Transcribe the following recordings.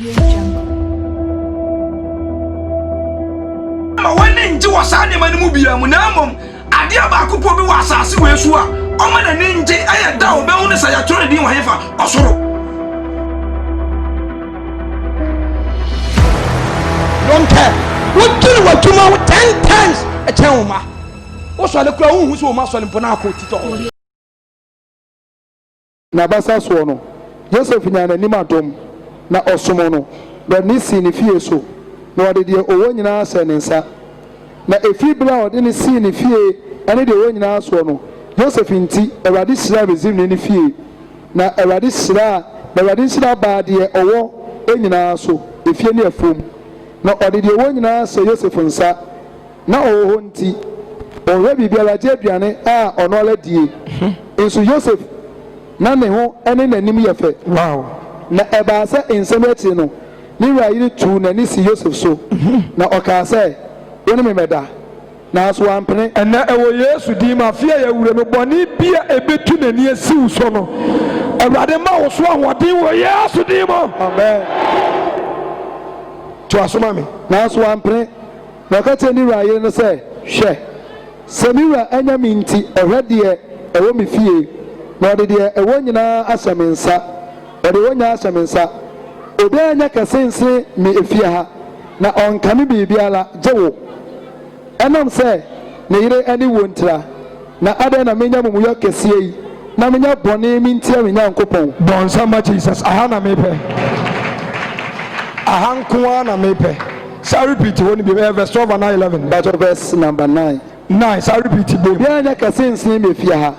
When ninja was animal mubia munamum, Adia Bakupo was as we swa. Oman and ninja, I had down bonus. I told you, Hefa, also. Don't care. What do you want to know 10 times a Chama? What's the crown who's so much on Ponaco Tito? Nabasa Swono, Joseph Yana Nimatom, na Osomono, but Nissi ni Fieso, no did your own sensa. Na efi bla odini si ni fie ene de wonyina so no Joseph nti Awurade sira bezim ni fie na Awurade sira ba de owo enyina so efie ne afom na ode de wonyina so Joseph nsa na owo nti onwe bibia je aduane a ono ala die enso Joseph na ne ho ene nanim yefe wow na eba se ensem ati no ni wa yiri tu na ni si Joseph so na oka se woni me meda na so ampene ena ewo Yesu di ma fia ya wure no boni bia ebetu nani asiw so no Awurade ma wo so ahoden wo Yesu di mo amen to asoma me na so ampene na ka teni raye no se hwe semira anya minti ehwede ewo me fie na ode de ewo nyina asamensa ode wonya asamensa obi anya kasense me efie ha na onkame bibiala jewo enam se ne yire ani wontra na ada na menya mumuyo kese yi na menya bone minti a menya nkopon don sama Jesus aha na mepe aha nkoa na mepe sa repeat woni bi verse 12 and 11 that verse number 9 sa repeat bi bi anya kasense me fie ha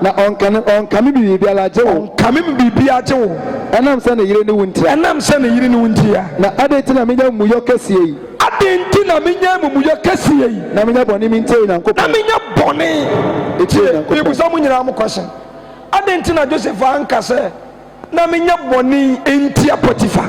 na onkame bibiala jewo onkame bibia jewo enam se ne yire ni wontra na ada tina menya mumuyo kese yi adenti na menya mumuyo kese yi na menya bone minti na nkopon na menya bone e busa mu nyina am question adenti na Joseph anka se na menya bone enti Potiphar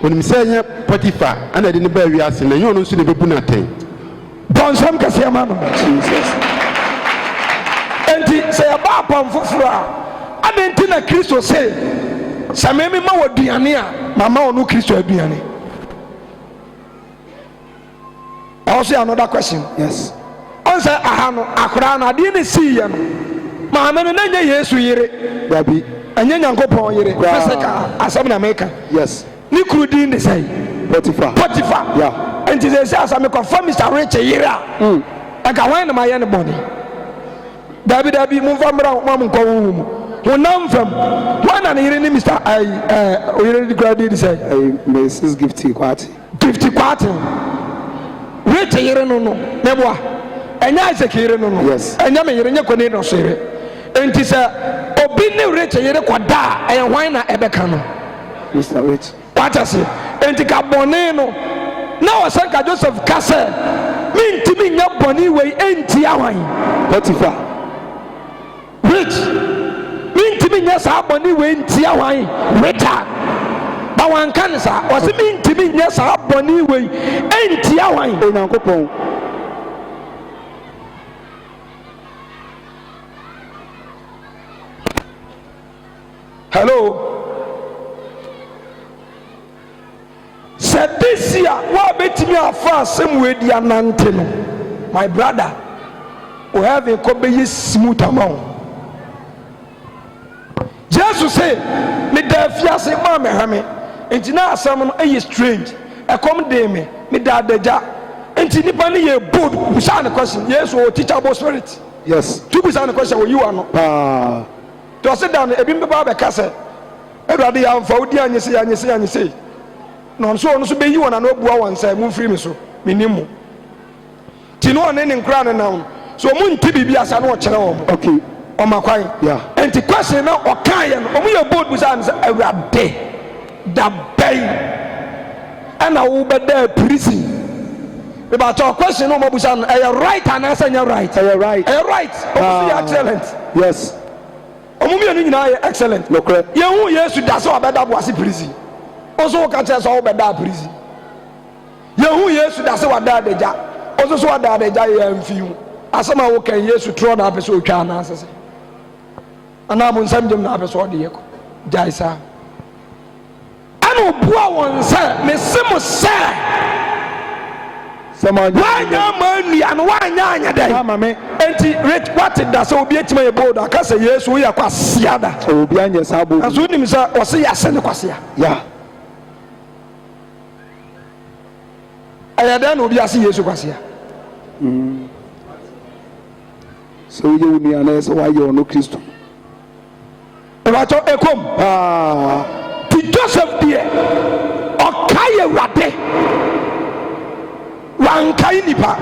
onim se nya Potiphar ana de ne ba wiase na nyo no nso ne bebu na ten don sam kase ama no Jesus enti se ya ba pam foforo a adenti na Kristo se samemi ma waduane a mama onu Kristo aduane. Also another question. Yes. Onse ahano akora na de ne siye no maame no na nya Yesu yire babi anya Nyankopon yire physical asem na meka. Yes. Ni krudi ne say Potiphar. Yeah. Enti se asem ko fa Mr. Rich yire aka wan na maye ne boni dabi mu famra mu nko wu wonam fam wana ne yire ni Mr. Oyire di grade say Mrs. Gifty Kwati Rich yire no meboa enya Isaac yire no yes enya me yire nya kone no sere enti se obi ne Rich yire kwada hwan na ebeka no Mr. Rich watase enti ka bone no na wasanka Joseph kase mintimi nya bone we enti ahwan Potiphar Rich mintimi nya sa bone we enti ahwan Richard bawan kanisa wase mintimi nya sa bone we enti ahwan Onyankopon. Hello. Said this year, what bet me a fast same way the anantino. My brother, we have a kobe smooth amount. Jesus say, me defia say mama hame. Enti na asam no e strange. E come dey me da deja. Enti nipa ne ye bold. Busa na question. Yes, o teachable spirit. Yes. Tu busa na question you are no. To sit down ebi mbeba be kase Eduade ya mfa odi anyese no so be yi wona no bua won sai mu free me so menimu ti no ne nkra ne na so mu nti bibia sa no kire wo okay o makwan yeah enti question na o kan ye no o mu ye bold busa am say Eduade da bay ana wo be da prison about your question no mo busa no e right and answer you right right o you excellent yes omumi enu nyina ye excellent no correct ye hu Yesu da so obeda boase prison oso ka che so obeda prison ye hu Yesu da so wada adagya oso so wada adagya ye amfiu asama wo kan Yesu tro na apese o twa na asese ana mo nsam dem na apese o de yeko jaisa ano bua won se me simo se sama wanya manua no wanya anya dai mama enti rich what da so obi etima ye bold aka se Yesu wo ya kwasia da obi anya sabo aso nim sa o se ya se ne kwasia ya ayada na obi ase Yesu kwasia so ye uni ana so wa ye ono Kristo ebato ekom ti Joseph die okaye wade wankai nipa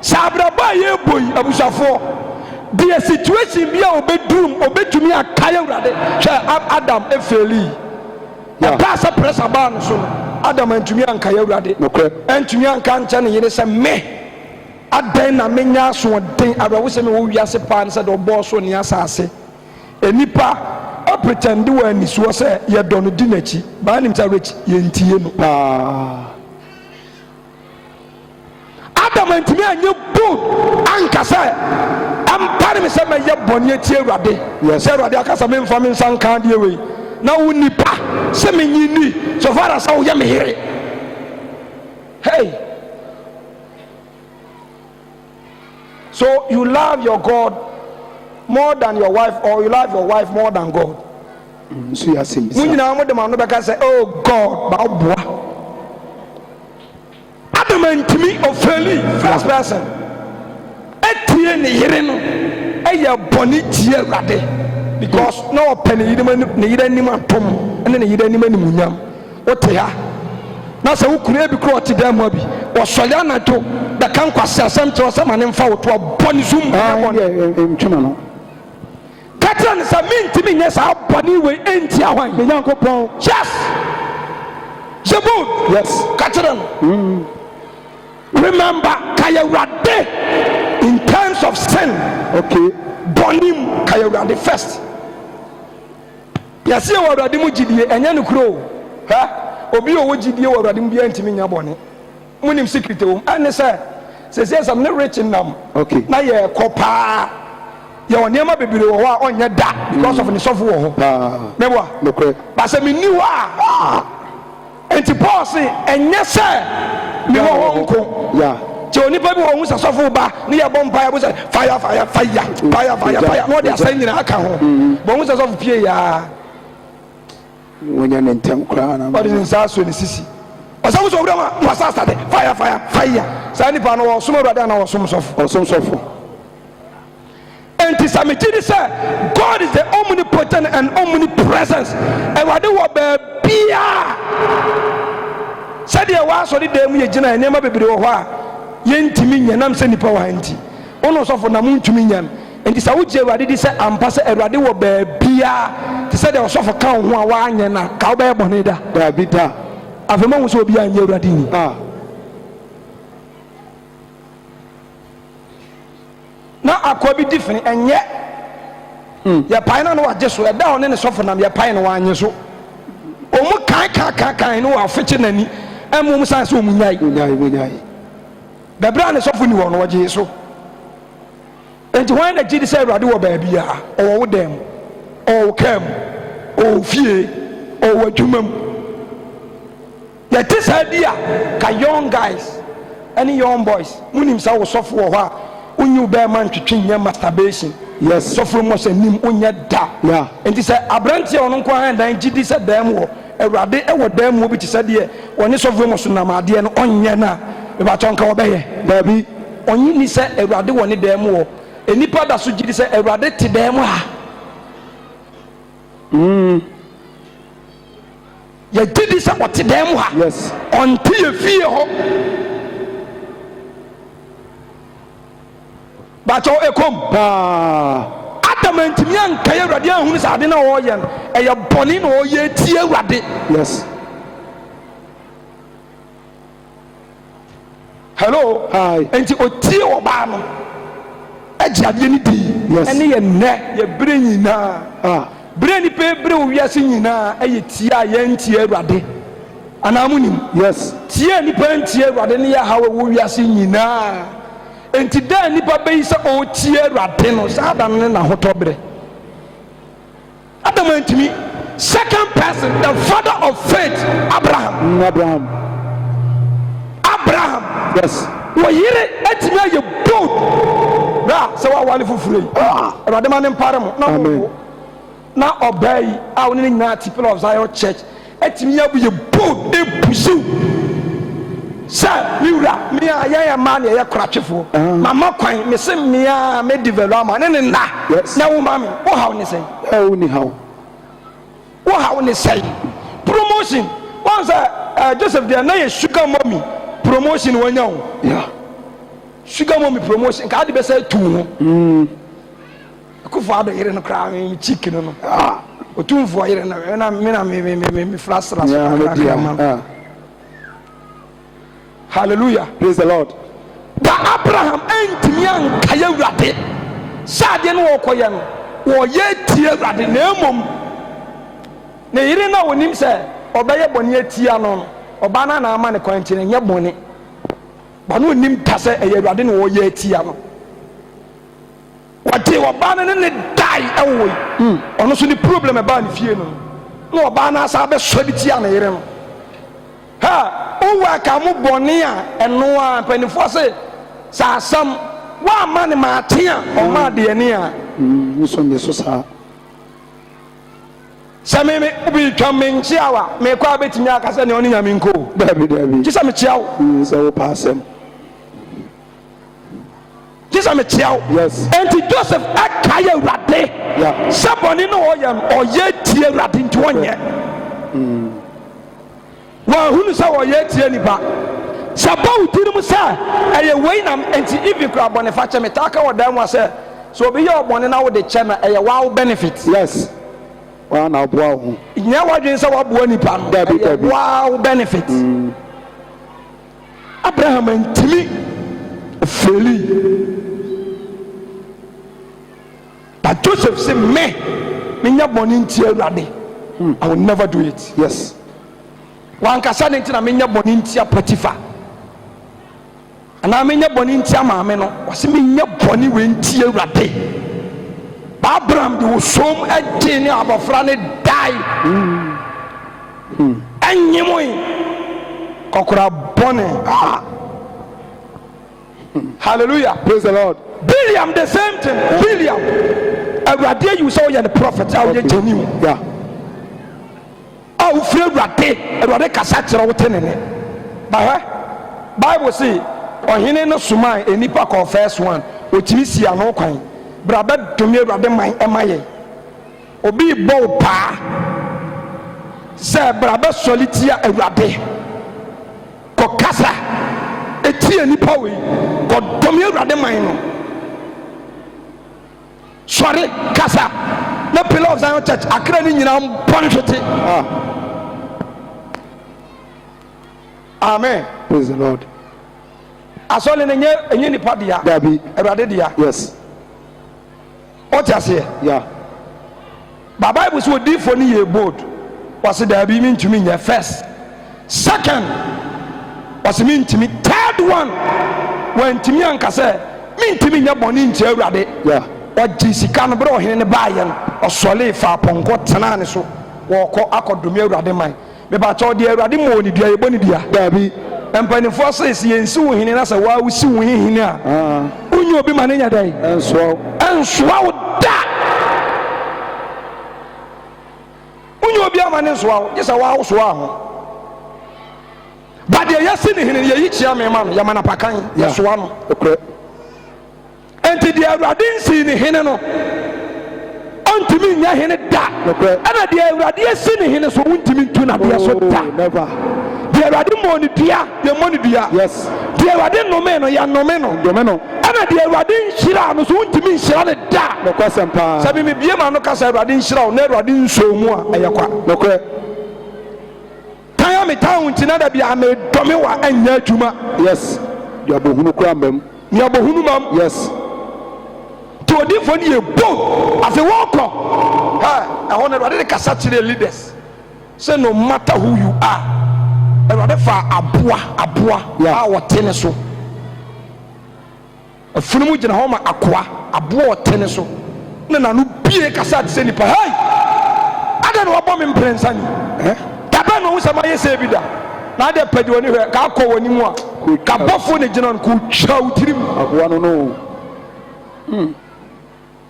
sabraba ye boy abusafo the situation bia obedum obetumi akaye wade hwe Adam efeli ya pasa pressure ban so Adam antumi ankaye wade antumi anka ncha ne yene se me adan na menya so den abrawo se me wo wiase pa ne se do bo so ne asase enipa o pretend we anisuo se ye do no dinachi ba nim ta rich ye ntie no Adam antimi anye bold ankasa ampare me se me ye boni atie Awurade se Awurade akasa me mfa me nsan kan de we na wo nipa se me nyini so far as wo ye me here hey so you love your God more than your wife or you love your wife more than God so ya sim munyina mo de ma no beka say oh God ba oboa Adam antimi ofeli first person etie ne yire no eye boni tie Awurade because no open ne yire nim atom ene ne yire nim animunyam wote ha na se wukure bi kro ti dan mo bi wo soya na to da kan kwase asem to se ma ne mfa wo to boni zum ntwema no katran sa mintimi nya sa boni we enti ahwan me Nyankopon yes Jebud yes katran remember kaya Awurade in terms of sin okay bonim kaya Awurade first yase wa Awurade mu gidie enye ne kuro ha obi owo gidie wa Awurade mu bia ntimi nya bone munim secret wo ane se some ne rich nam okay na ye kopa ye onema bebire wo a onye da because of ne sofo wo ho mebo okay ba se me ni wa enti Paul say enye se me wo nko ya ti onipa bi wo hu sasofo ba ne ye bompa ya bo se fire no dey assign ni aka ho bo hu sasofo pie ya wonya ne ntem kra na what is inside so ni sisi osawo so obra ma wasasa de fire sa ni pa no wo sumo Awurade na wo sumo sofo enti samiti say God is the omnipotent and omnipresent Awurade wo ba bia said ye wa so de dem ye gina enema bebere wo ho a ye ntimi nyanam se nipa wa nti ono sofo na mu ntimi nyam enti sa wo je Awurade di se ampa se Awurade wo ba bia ti said ye sofo kan ho a wa anya na ka wo ba ye bone da bita afema wo so obi anya Awurade ni na akwa bi different enye ya pai na no wa jeso e da one ne sofo nam ya pai no wa anye so omu kan no wa fiche nani emu san so omunyai da bra ne sofo ni wo no waje so enti wan na gidi say Awurade wo ba bia o wo dem o kam o fie o wadwumam ya tisa dia ka young guys any young boys munim sa wo sofo wo ho a unyu be man twetwe nya masturbation yes sofo mo se nim unya da yeah enti say abrantie ono nko han dan gidi say dam wo Awurade e wo dam wo bi ti say de woni sofo mo so na ma de no onye na e ba tonka wo be ye baby onyi ni say Awurade woni dam wo enipa da so gidi say Awurade ti dam ha ya gidi say wo ti dam ha yes onti ye fie ho bacho ekom Adam antimi anka ye Awurade ahunu sa ade na wo ye no eye boni na wo ye tie Awurade yes hello hi enti otie wo ba no agi ade ni di yes ene ye nne ye bre nyina bre ni pe bre wo wiase nyina eye tie a ye ntie Awurade anamunim yes tie ni pe ntie Awurade ne ya hawo wo wiase nyina enti da nipa bɛyi sɛ ɔtie awurade no saa adam ne n'ahotɔberɛ adam antimi. Second person, the father of faith, Abraham. Abraham. Yes. Wɔyere atimi ayɛ bold na sɛ wɔawale foforɔ yi awurade ma ne mpare mo na wɔwɔ na ɔbaa yi a wɔne ne nyinaa te Pillar of Zion Church atimi yɛ bold ebusiw sɛ miwura me a yɛyɛ maa ne yɛyɛ koratwefoɔ mama kwan me se mmea me develop ama ne nna na wo ma me wo haw ne sɛ wo ni haw wo haw ne sɛ promotion wɔn sɛ Joseph deɛ na yɛ sugar mommy promotion wɔnya wo sugar mommy promotion ka ade bɛ sɛ tu ho akufo ado yere no kra me chicken no otumfo yere no na me frasra so hallelujah, praise the Lord. But Abraham entimi anka ya wurade sade no wɔkɔyɛ no wɔyɛ tie wurade na emom na yere na wonim sɛ ɔbɛyɛ bɔne atia no ɔba na na ama ne kwanti ne nyɛ bɔne ba no onim ta sɛ ɛyɛ wurade no wɔyɛ atia no wɔde ɔba no ne dai ɛwɔ yi ɔno so ne problem ɛba ne fie no na ɔba na asa bɛsɔ bi tia ne yere no ha uwa ka mu bɔne a ɛno a mpanimfoɔ se sɛ asɛm woama ne maate a ɔma adeɛ ne a nso saa sɛ me obi twa me nkyea wa mekɔ a bɛtumi aka sɛ ne ɔne nyame nkɔ dabi gye sɛ mekyea wo sɛ wopɛ asɛm gye sɛ mekyea wo yes enti Joseph aka yɛ awurade sɛ bɔne no ɔyɛ no ɔyɛ tie awurade nti wɔnyɛ wɔahunu sɛ wɔyɛ tie nipa sɛ bɔ wo tirim sɛ ɛyɛ wei na enti ivi kora bɔnefa kyɛ metaa ka wɔ dan mu a sɛ obi yɛ ɔbɔne na wode kyɛ no ɛyɛ wow benefit yes wa na aboa wo ho nyɛ wɔdwen sɛ woaboa nipa no ɛyɛ wow benefit Abraham antimi feli but Joseph sɛ menyɛ bɔne ntie awurade I will never do it. Yes. Wankasa ne ntina menya bɔne ntia Potifa ana menya bɔne ntia maame no wase menya bɔne we ntia awurade Abraham de wosom agye ne abɔfra ne dai anyimoy kokora bɔne hallelujah, praise the Lord. Biliam the same thing. Biliam awurade you saw you the prophet how you genuine yeah ufre awurade kasa kyerɛ wo tenene ba Bible say ɔhene no suma enipa kɔ first one otimi si ano kwan bra bɛ dome awurade man ɛmayɛ obi bɔ paa sɛ bra bɛ sɔli tia awurade kɔ kasa eti enipa wei kɔ dome awurade man no sɔre kasa na Pillar of Zion Church akra ni nyina mpɔn hwete amen, praise the Lord. asɔle ne nye nipa dia dabi awurade dia yes ɔte aseɛ yeah ba Bible so odifo ne yɛ bold wɔse dabi mi ntumi nyɛ first second wɔse mi ntumi third one wɔntumi anka sɛ mi ntumi nyɛ bɔne nkyɛ awurade yeah ɔgye sika no bere ɔhene ne baayɛ no ɔsɔle fa apɔnkɔ tenaa ne so wɔkɔ akɔdome awurade man mebakyɛ ɔde awurade ma ɔne dua yɛbɔ ne dua dabi mpanimfoɔ sɛ si yɛnsi wo hene na sɛ waa wosi wo hene a wonyɛ obi ma ne nya dɛn ɛnsoa wo da wonyɛ obi ama ne nsoa wo gye sɛ waa wo soa ho ba deɛ yɛsi ne hene yɛyi kyia me ma no yɛma napakan yɛsoa no enti deɛ awurade nsi ne hene no ɔntumi nyɛ hene da ɛna deɛ awurade asi ne hene so wontumi ntu nadeɛ so da deɛ awurade mmɔ ne dua yɛmmɔ ne dua deɛ awurade nnome no yɛnnome no ɛna deɛ awurade nhyira no so wontumi nhyira ne da sɛ memebie ma no ka sɛ awurade nhyira wo na awurade nsoo mu a ɛyɛ kwa kan a meta wo nti na da bia medɔme wa anyɛ adwuma yes deɛbɔhunu kora mam neabɔhunu mam yes to odifo ne yɛ bo afei wɔkɔ ɛhɔ no awurade de kasa kyerɛ leaders sɛ no matter who you are awurade fa aboa a wɔte ne so afunumu gyina hɔ ma akoa aboɔ ɔtene so ne nanu bie kasa te sɛ nipa hey ada na wabɔ me mprensa ni dabe no usama yese bi da na ade padi woni hwɛ ka akɔ woni mu a ka bɔfo ne gyina no ko twa utirim akoa no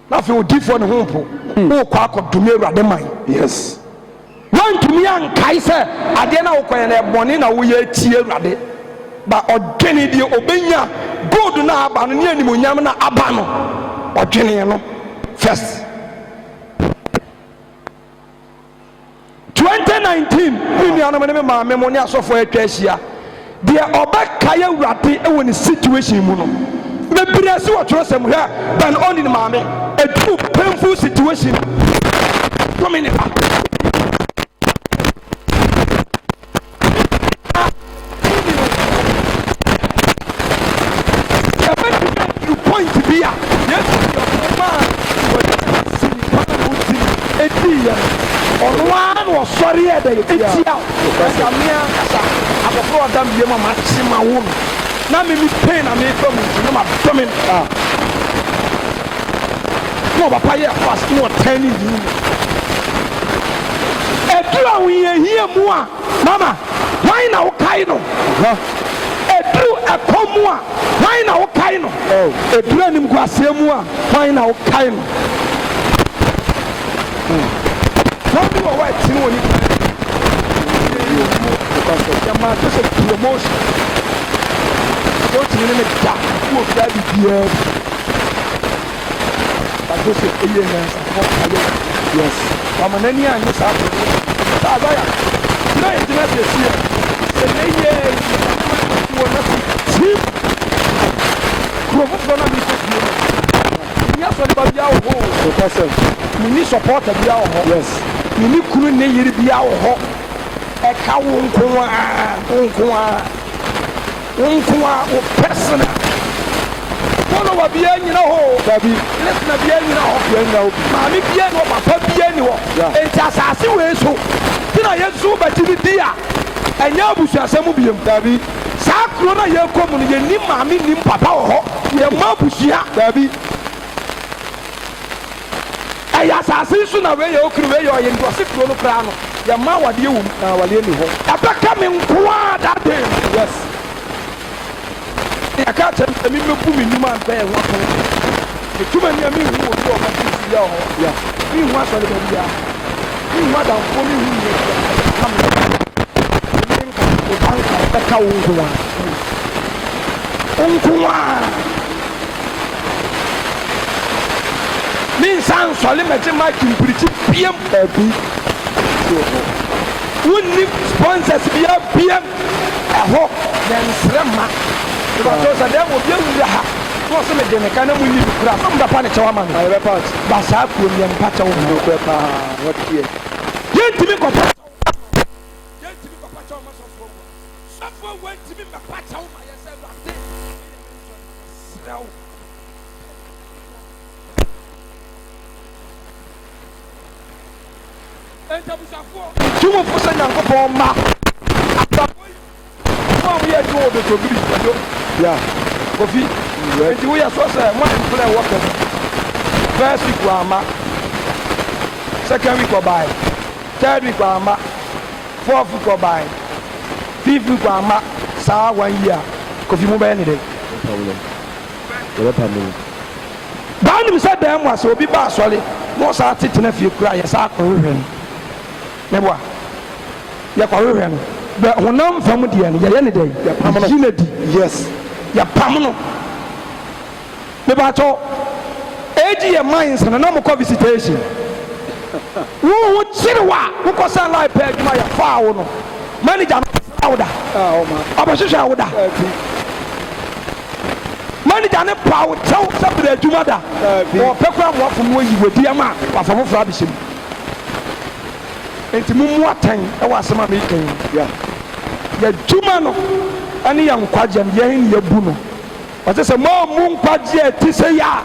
na fe odifo ne ho mpo wo kɔ akɔdome awurade man yes wantumi ankae sɛ adeɛ na wokɔyɛ na ɛbɔne na woyɛ tie awurade ba ɔdwene deɛ obɛnya gold na aba no ne animonyam na aba no ɔdwene no first 2019 nuanom ne me maame mo ne asɔfo atwa ahyia deɛ ɔbɛkae awurade ɛwɔ ne situation mu no bebree si wɔ twerɛsɛm hwɛ ban ɔne ne maame ɛduru painful situation tumi ne ba point bi a yesu yɛ ɔma wɔde sinipa na wɔdi edi yɛ ɔno ara na ɔsɔre yɛ dɛ etia ɛka mmea kasa abɔfra ɔda mbie mu a makye ma wo no na mimi pain na mefa mu nti na madɔme no na ɔpapa yɛ fast na ɔtɛn ne yi ɛduru ahohiahia mu a mama hwan na wokae no ɛduru ɛkɔm mu a hwan na wokae no ɛduru animguaseɛ mu a hwan na wokae no wɔn bi wɔ hɔ ɛtene wɔ nipa yɛma to sɛ promotion wɔtumi ne ne da wo fira bibiaa bato sɛ ɛyɛ nyansafo ayɛ yes wama n'ani anyɛ saa saa abaya na yɛgyina sɛ ɛsiɛ sɛ ne yɛ wɔ na so tim kuro foforɔ na mekɔ fie no nyɛ sɔre ba biaa wɔ hɔ menni supporter biaa wɔ hɔ yes menni kunu ne yere biaa wɔ hɔ ɛka wo nko a wo personal wɔn wɔ biaa nyina hɔ dabi lesna biaa nyina hɔ maame biaa ni hɔ papa biaa ni hɔ enti asase wei so tina yɛsu bɛti bi di a ɛnyɛ abusuasɛm biam dabi saa kuro na yɛkɔ mu no yɛnim maame nim papa wɔ hɔ yɛma abusua dabi ɛyɛ asase so na wei yɛ okuru wei yɛ ɔyɛ ndɔse kuro no koraa no yɛma awadeɛ wɔ mu na awadeɛ ni hɔ ɛbɛka me nkoa dade yes yɛka kyɛ mi mɛbu me nim a bɛyɛ ho akɔ ɛtuma ni a mehu wɔ bi wɔ mɛte si yɛ hɔ mehu asɔre ba biara mehu adamfoɔ mehu nyɛ ka me nka ɛbɛka wo nkoa minsa nsɔle mɛgye ma kimpirikyi biam baabi wonni sponsors bia biam ɛhɔ na nsrɛ ma ɛbɛtɔ sɛ dɛ wɔ bia wura ha na ɔsɛ mede ne ka na mu nni kura sɛ mbɛpa ne kyɛw ama no ba saa kuo miɛ mpa kyɛw mu yɛntimi kɔpa kyɛw ma sɔfoɔ mu sɔfoɔ wɔntimi mbɛpa kyɛw ma yɛ sɛ awurade srɛ wo tumufo sɛ nyankopɔn ma a woyɛ adwuma wɔ dɔtɔbiri kofi enti woyɛ sɔ sɛ moamprɛ wɔ kɛ first week wɔama second week ɔbae third week wɔama fourth week ɔbae fifth week wɔama saa 1 year kofi mu bɛyɛ ne dɛ baa nim sɛ dan mu a sɛ obi ba asɔre na ɔsaa tetena fie kura yɛ saa kɔhwehwɛ no neboa yɛkɔhwehwɛ no bɛ honam fam deɛ no yɛyɛ ne dɛ yɛyi no di yes yɛpam no mebaatɔ ɛgyi yɛ mines no na mokɔ visitation wo kyere wo a wokɔ sɛ life pɛ adwuma yɛfaa wo no manager no sra wo da ɔbɛhwehwɛ wo da manager ne pa wo kyɛw sɛ berɛ adwuma da wɔpɛ kora mmoafo mu ayi wadiam a wafa foforɔ abɛhyɛ mu enti mumu atɛn ɛwɔ asɛm a mekan yɛdwuma no ɛne yɛ nkwagye no yɛhe ne yɛbu no ɔsɛ sɛ ma mu nkwagye a ɛte sɛ yɛ a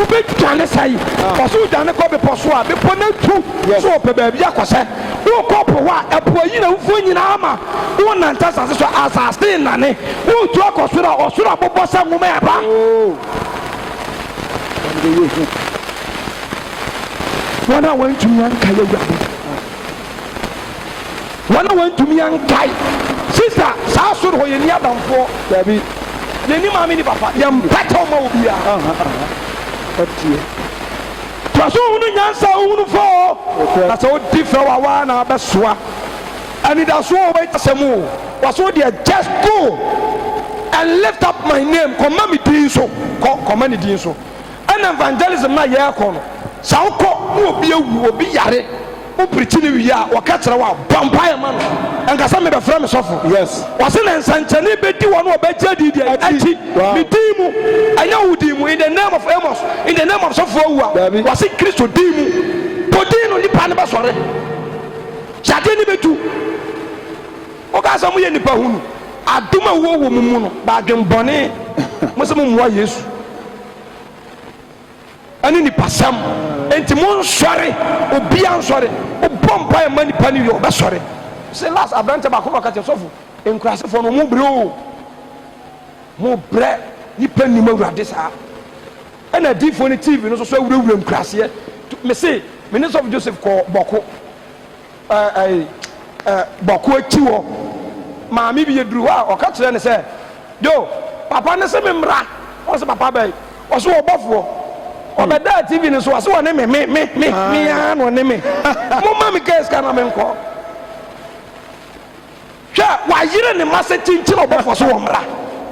ube dwane sai oso dwane ko be poso a be pona tu so pe ba bia kwose wo kopo wa epo yi na mfo nyina ama wo nanta sase so asase nane wo tu akosura osura bobo sa ngoma ya ba wana wantumi anka yewurade wana wantumi anka sister saa so ho ye ni adamfo dabi ni maame ni papa yam pata ma obi a otie so hunu nyansa hunu fo na so differ wa na besoa and that so we tasemu waso dey just go and lift up my name come me din so come me din so and evangelism na ye akọ sa ukọ no obi awu obi yare o preach ni wi a waka kire wa vampire man enkasa me be fra me sofo yes wase na nsanchane be di wono obeja di ati me dimu anya wudimu in the name of Amos in the name of sofo awu wase Kristo dimu podino ni pa ne be sore jade ni betu o ga so mo ye nipa hunu aduma wo mu no ba dwembone mo se mo muwa Yesu ani ni pasam enti mon sore obi an sore o bompa e mani pani yo be sore say last abrante ba ko ka te sofu enkurase fo no mo bre o mo bre ni pani ma wurade sa ana di fo ni TV no so wura enkurase me say minister of Joseph ko boko boko ati wo maami bi yeduru wa o ka kire ne say yo papa ne se me mra o se papa bai o so obofo obeda TV ni so wase wone me ya no ne me mo ma me case kana me nko hwa wa yire ne mase tintin obofo so wo mra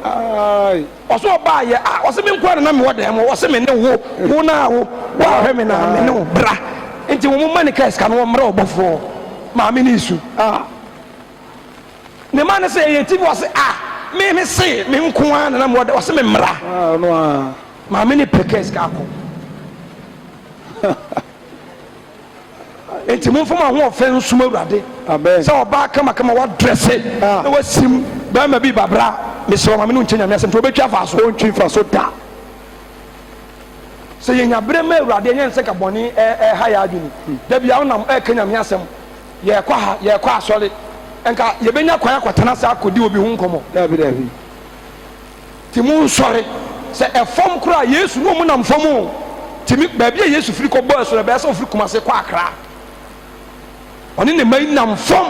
ai o so ba ye o se me nko na me woda mo o se me ne wo na wo wa he me na me ne wo bra enti wo mo ma ne case kana wo mra obofo ma me ni su ne ma ne se ye TV wase me se me nko na me woda o se me mra no ma me ni case ka ko enti mo foma ho ofen suma urade amen se oba kama wa dress na wasim ba ma bi babra me se ma me no nchenya me asem to obetwa fa so ontwi fa so da se yenya bre ma urade yen se ka boni ha ya adwini da bia wonam kenya me asem ye kwa asole enka ye benya kwa akotana sa akodi obi hu nkomo da bi ti mu sore se efom kura Yesu no mu nam fom timi baabi a Yesu firi ko bo so na be so firi kuma se kwa akra oni ne mai nam fom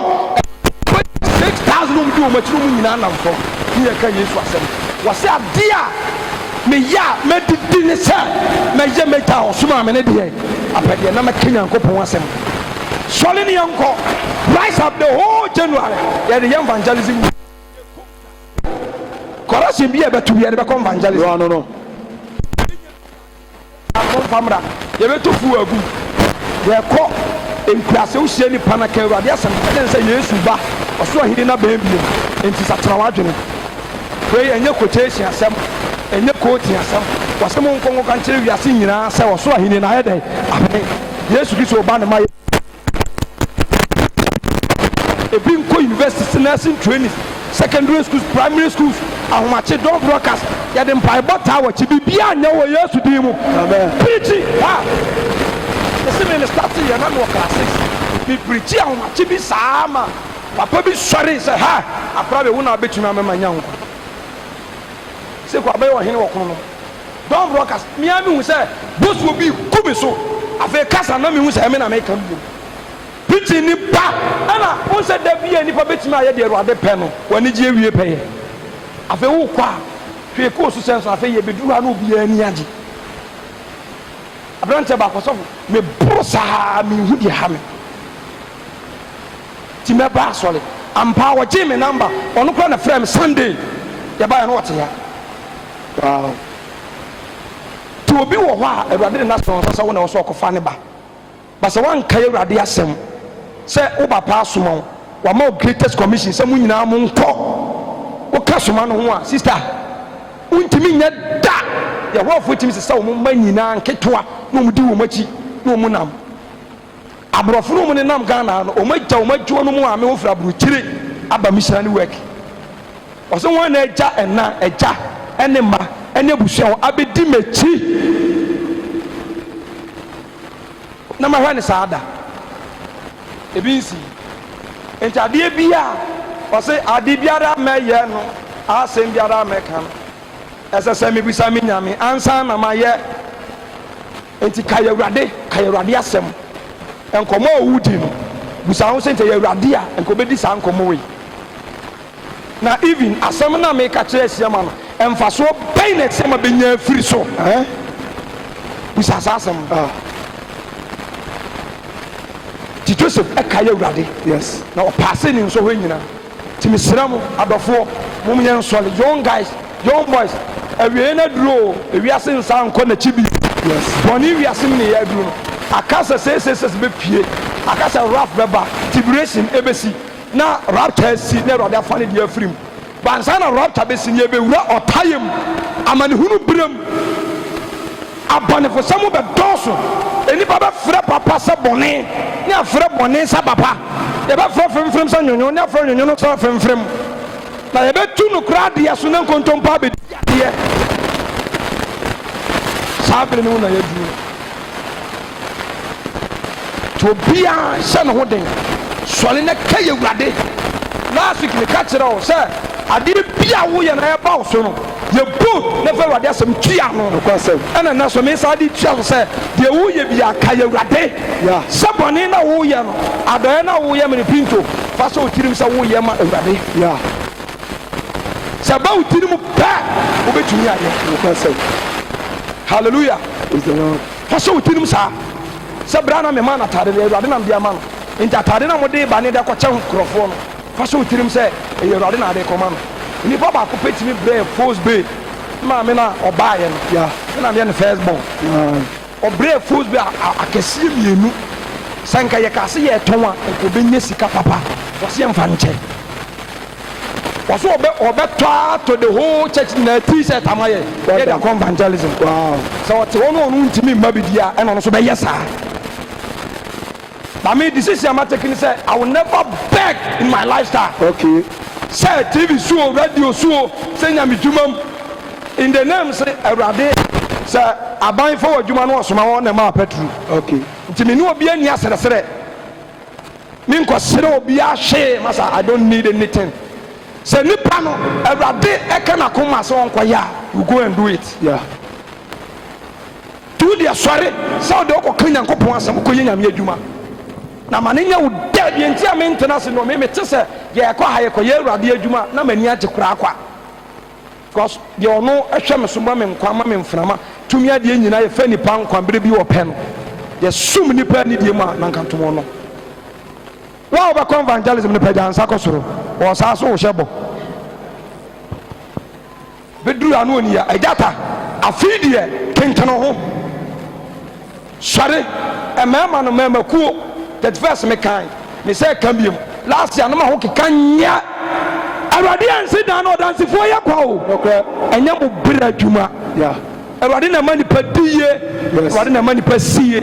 6000 no mu machiro mu nyina nam fom ni ya ka Yesu asem wase adia me ya me didi ne sa me je me ta osuma me ne de apede na me kenya nkopon asem sole ne yanko rise up the whole January ya the evangelism korasi bi e betu bi e be evangelism no famra ye beto fu agu ye ko enkurase wo hie ni panaka awurade asem den se Yesu ba oso ahiri na ba biem enti satara wadwene we enye quotation asem enye quotation asem wasem nkongo kan kire wiase nyina se oso ahiri na ayede amen Yesu Kristo ba ne ma ebi nko university nursing training secondary schools primary schools ahomache don broadcast ya dem Bible tower chi bibia anya wo Yesu din mu amen preach ese me start ya na no class 6 bi preach ahomache bi sama papa bi sorry say ha akra be wo na betumi amema nya nko se kwa be wo hene wo kono no don broadcast mi ami hu say boss wo bi kumi so afa kasa na mi hu say me na me kan bu preaching ni pa ana on say da bia ni pa betumi aye de ruade pe no wani je wie pe ye afa wo kwa hwe ko so sense afa ye beduru ha no bia ni age abrante ba kwasofo me brosa mi hu di ha me ti me ba sole ampa wo je me number onu kro na frame Sunday ya ba ya no wote ya wow to obi wo ho a awurade na so so wo na wo so kofa ne ba basa wan kai awurade asem se wo ba pa asomon wa ma greatest commission se mu nyina mu nko wo ka soma no ho a sister untimi nya da ya ho fo timi se wo ma nyina nketoa no mu di wo machi no mu nam abrofo no mu ne nam Ghana no o magja o majuo no mu a me wo fra buruchire aba mission work o se won na eja ena eja ene ma ene busua abedi mechi na mahwɛ ne saa da ebi nsi nti adeɛ bi a ɔsɛ adeɛ biara mɛyɛ no asɛm biara mɛka no ɛsɛ sɛ mebisa me nyame ansa na mayɛ nti ka yɛ awurade asɛm nkɔmmɔ a wodi no busa ho sɛ nti yɛ awurade a nka wobɛdi saa nkɔmmɔ wei na even asɛm na meka kyerɛ asiama no ɛmfasoɔ bɛn na ɛsɛm a bɛnya afiri so busa saa asɛm nti Joseph ɛka yɛ awurade na ɔpaase ne nso hɔ nyinaa nti mesrɛ mo adɔfoɔ mom yɛ nsɔle young boys awie na duro ewiase nsa nkɔ n'akyi bi bɔne wiase mu ne yɛ aduro no akasa sɛsɛsɛs bɛpie akasa rap bɛba tiburation ɛbɛsi na rapture asi na Awurade afa ne deɛ afiri mu bansa na rapture bɛsi ne yɛbɛwura ɔtayɛ mu amanehunu berɛm abɔnefosɛm bɛdɔɔso enipa bɛfrɛ papa sɛ bɔne ne afrɛ bɔne sɛ papa yɛbɛfrɛ femfrem sɛ nwonwo ne afrɛ nwonwo no sɛ femfrem na yɛbɛtu no koraa adeɛ so ne nkontompa bɛdi adeɛ saa bere ne mu na yɛduru nti obiara hyɛ ne ho den sɔre ne ka yɛ awurade last week ne ka kyerɛ wo sɛ adeɛ bi a woyɛ na yɛba wo so no yɛbo ne fɛ awurade asɛm tua no ɛna na so me saa de tua so sɛ deɛ woyɛ bi aka yɛ awurade sɛ bɔne na woyɛ no adɔeɛ na woyɛ mene pinto fa sɛ wotirim sɛ woyɛ ma awurade sɛ ba wo tiri mu pɛ wobɛtumi ayɛ hallelujah fa sɛ wo tirim saa sɛ bra na mema no atade no awurade nam de ama no nti atade na mode ba ne de kɔkyɛ nkurɔfoɔ no fa sɛ wo tirim sɛ ɛyɛ awurade na ade kɔma no nnipa baako pɛtumi brɛ fos bay maame na ɔbaayɛ no na meyɛ no first born ɔbrɛ fos bay akɛseɛ mmienu sɛ nka yɛka se yɛtɔn a nka ɔbɛnya sika papa wɔse yɛmfa nkyɛ wɔso ɔbɛtɔ to the whole church na t-shirt ama yɛde akɔ evangelism sɛ ɔte hɔ no ɔno ntumi mma bidi a ɛna ɔno so bɛyɛ saa na me decision ama take ni sɛ I will never beg in my lifestyle sɛ TV suo radio suo sɛ nyame dwumam in the name sɛ awurade sɛ aban fo adwuma no ɔsoma wɔn na ma petru nti me ne obi ani asɛrɛsɛrɛ me nkɔsere obi ahye masa I don't need anything sɛ nipa no awurade ɛka na koma sɛ ɔnkɔyɛ a we go and do it tu deɛ sɔre sɛ ɔde ɔkɔka nyankopɔn asɛm kɔyɛ nyame adwuma na ma ne nya wo da bi nti a me ntena se no me te sɛ yɛkɔ ha yɛkɔyɛ awurade adwuma na m'ani agye koraa kwa because deɛ ɔno ɛhwɛ me so ma me nkwa ma me mframa tumi adeɛ nyinaa yɛfɛ nipa nkwanberɛ bi wɔ pɛ no yɛsum nipa ne deɛ mu a nankantomɔ no wa wobɛkɔ evangelism ne pagya nsa kɔ soro wɔ saa so wo hyɛ bɔ bɛduru ano ɔni a agyata afei deɛ kentene ho sɔre ɛmɛɛma no mɛɛmakuo 31st me kan me sɛ ka biom last year no ma ho keka nyɛ awurade ansi dan na ɔdansefoɔ yɛ kwa o ɛnyɛ mo berɛ adwuma awurade na ma nipa di yie awurade na ma nipa si yie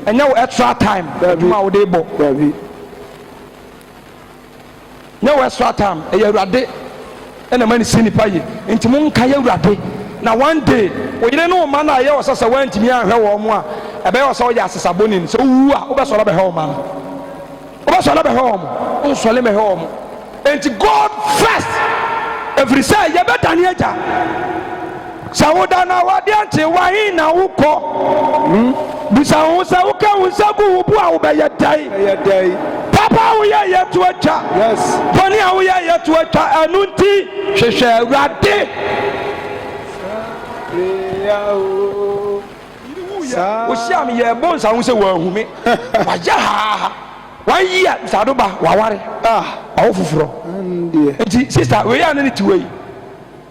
ɛnyɛ wo extra time adwuma a wode bɔ nyɛ wo extra time ɛyɛ awurade ɛna ma ne si nipa yie nti mo nka yɛ awurade na one day oyere ne wo ma no a yɛ wɔ sɛ sɛ woantumi anhwɛ wɔ mo a ɛbɛyɛ wɔ sɛ woyɛ asesabɔni sɛ wowu a wobɛsɔre bɛhwɛ wo ma no wobɛsɔre bɛhwɛ wɔ mo wonsɔre bɛhwɛ wɔ mo enti God first ɛfiri sɛ yɛbɛdane agya sɛ woda na wade ante wahe na wokɔ busa ho sɛ woka wo nsa gu wo bu a wobɛyɛ dae papa woyɛ yɛto atwa bɔne a woyɛ yɛto atwa ɛno nti hwehwɛ awurade wohyia me yɛbɔ nsa ho sɛ wɔahu me wayɛ haa wayi a sado ba waware wawo foforɔ nti sister wei a ne ne te wei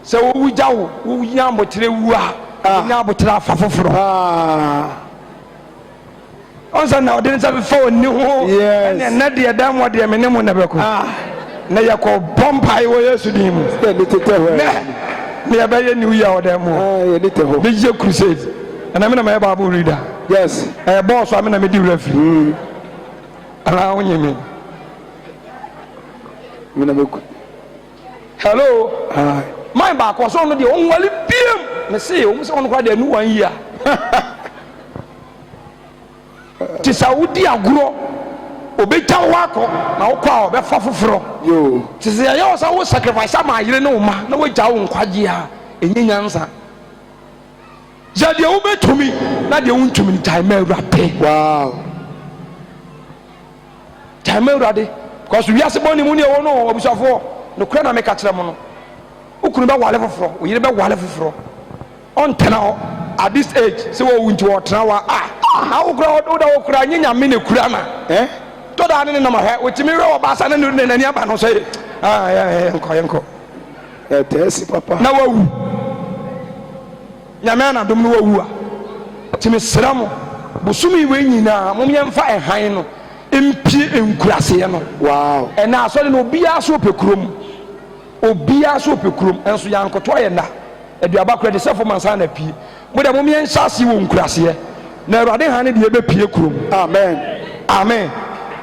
sɛ wowu gya wo wonya abotere wu a wonya abotere afa foforɔ ɔnsa na ɔde ne nsa bɛfa ɔni ho ɛne ɛnɛ deɛ da mmɔ deɛ me ne mo na bɛkɔ na yɛkɔ bɔ mpae wɔ Yesu din mu ne yɛbɛyɛ new year ɔdɛ mu bɛgyɛ crusade ɛna me na mayɛ Bible reader ɛyɛ bɔɔ so a me na medi wura firi anaa wonye me hello man baako so no deɛ ɔnwale biem me se ɔmo sɛ ɔno kora deɛ nu 1 year ti sa wodi agoro obetwa wako na wokɔ a ɔbɛfa foforo yo ti se yɛ wo sa wo sacrifice ama yire ne wo ma na wo gya wo nkwagye a enyi nyansa ja de wo betumi na de wo ntumi time awurade wow time awurade because we ase bɔne mu ne ɛwɔ no obusafo no kura na meka kyerɛ mo no ukunu bɛ wale foforo wo yire bɛ wale foforo ɔntena hɔ at this age sɛ wo wunti wɔ tena wa na wo kura wo da wo kura nyanya me ne kura na to da ne nam hɛ wotimi wɛ wɔ baasa ne ne nani aba no sɛ yɛnkɔ tesi papa na wawu nyame na dom no wawu a timi sra mo bosumi we nyinaa mom yɛmfa ɛhan no empie enkuraseɛ no wow ɛna asɔre no obiara so opekurom ɛnso yankoto yɛ na aduaba kora de sɛfo mansa na pie mo de mom yɛnhyɛ ase wɔ nkuraseɛ na awurade ha ne de yɛbɛpie kurom amen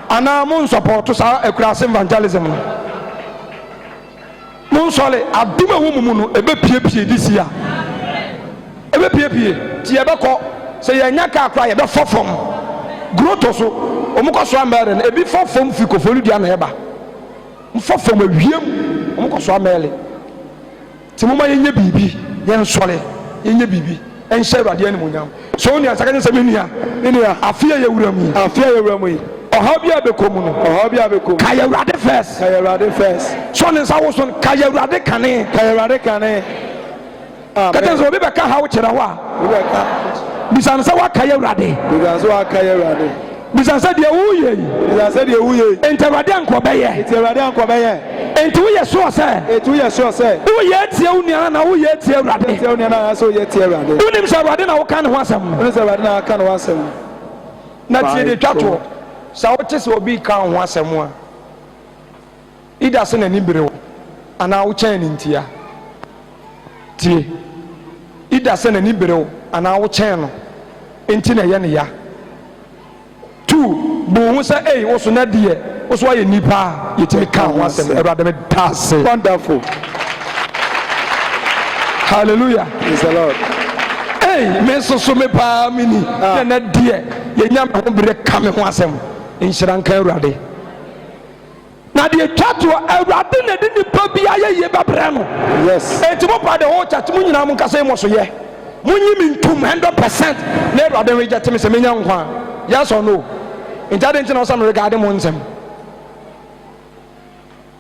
ana mo nsɔpɔto saa akurase evangelism no mo nsɔle adom a wɔ mu no ɛbɛpiepie de si a ɛbɛpiepie ti yɛbɛkɔ sɛ yɛnya kaa kora yɛbɛfɔ fam groto so ɔmokɔ so amɛre no ebi fɔ fam fi kofori dua na ɛba mfɔ fam awiem ɔmokɔ so amɛre ti mo ma yɛnyɛ biribi yɛnsɔre yɛnyɛ biribi ɛnhyɛ awurade animuonyam so wo nua sakɛ sɛ me nua afeɛ yɛwura mu yi ɔhaw bi abɛkɔ mu no ka yɛ awurade first so ne nsa wo so no ka yɛ awurade kane kɛtɛ sɛ obi bɛka haw kyerɛ hɔ a bisa no sɛ woaka yɛ awurade bisa sɛ deɛ woyɛ yi enti awurade ankɔbɛyɛ enti woyɛ soɔ sɛ woyɛ atie wo nua na woyɛ atie awurade wonim sɛ awurade na woka ne ho asɛm no na tie de twa toɔ sɛ wote sɛ obi ka ho asɛm a ida sɛ n'ani bere wo anaa wokyɛn ne ntia tie ida sɛ n'ani bere wo anaa wokyɛn no enti na ɛyɛ ne ya 2 bo ho sɛ ei wo so na deɛ wo so ayɛ nipa a yɛtumi ka ho asɛm awurade me da ase wonderful hallelujah praise the Lord me soso me paa mini na deɛ yɛnya me ho bere ka me ho asɛm nhyira nka awurade na deɛ twa to awurade na de nipa bi ayɛ yie bɛbrɛ no yes enti mo pa de ho kyate mo nyinaa mo nkasa mo so yɛ mo nyi me ntum 100% na awurade we gyate me sɛ menya nkwa yes or no enti ade ntina wo sɛ no regard mo nsɛm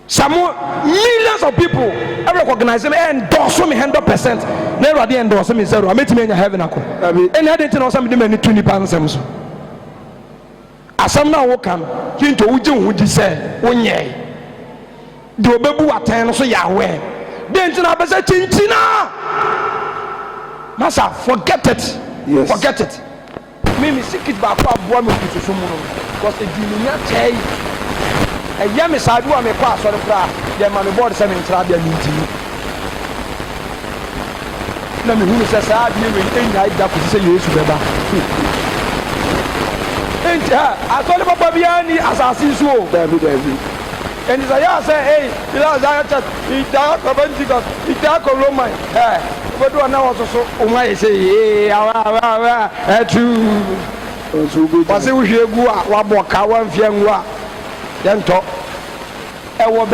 some millions of people every recognize me endorse me 100% na awurade endorse me sɛ ro ametimi anya heaven akɔ eni ade ntina wo sɛ me de mani tu nipa nsɛm so asɛm na wo kan hinto wo gye wo di sɛ wonyɛ de obebu watan no so yahwe de ntina bɛsɛ chinchina masa forget it yes. Forget it me sikit ba ko aboa me kususu mu no because e di nya kyai ɛyɛ me saa bi wa me kɔ asɔre kra de ma me board sɛ me ntra bia nintimi na me hunu sɛ saa bi we enya ida ko sɛ Yesu bɛba enta asɔre papa bia ni asase so o David and say ya say hey ila za chat ita ko bantika ita ko Roman obodo na wo so o ma ye say awa etu wase wo hwegu a wa boka wa mfia ngu a yento ewo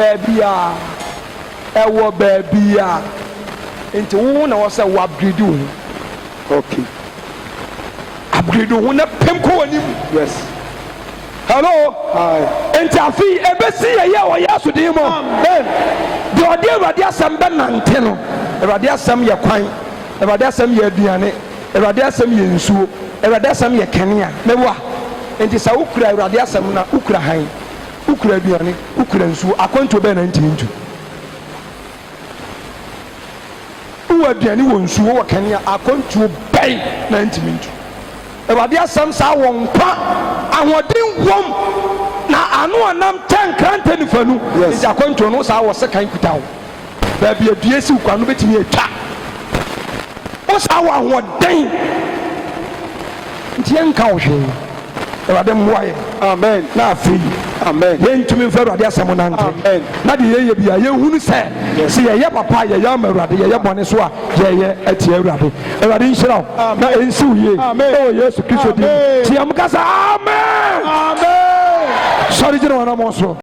baabia enti wo na wo say wo upgrade wo okay upgrade wo na pem ko anim yes hello hi enti afi ebesi ye wo Yesu din mo amen de odi Awurade asem be nante no Awurade asem ye kwan Awurade asem ye aduane Awurade asem ye nsuo Awurade asem ye kanea mewa enti sa ukura Awurade asem na ukura han ukura aduane ukura nsuo akwanto be na ntintu uwa aduane wo nsuo wo kanea akwanto be na ntintu Awurade asem sa won kwa ahoden wom na ano anam tankranta nifanu yes. Ija kwanto no sa wo sekan kutawo ba bia due si kwa no betimi atwa o sa wo ahoden ntie nka wo hwe Awurade mmoaye amen na afi amen yentumi mfa Awurade asɛm nante amen na de yeye bia yehunu sɛ se yeye papa yeye ama Awurade yeye bɔne so a yeye atie Awurade nhyira na ensi wo ye o Yesu Kristo din tie am kasa sɔre gyina wɔn anamɔ so.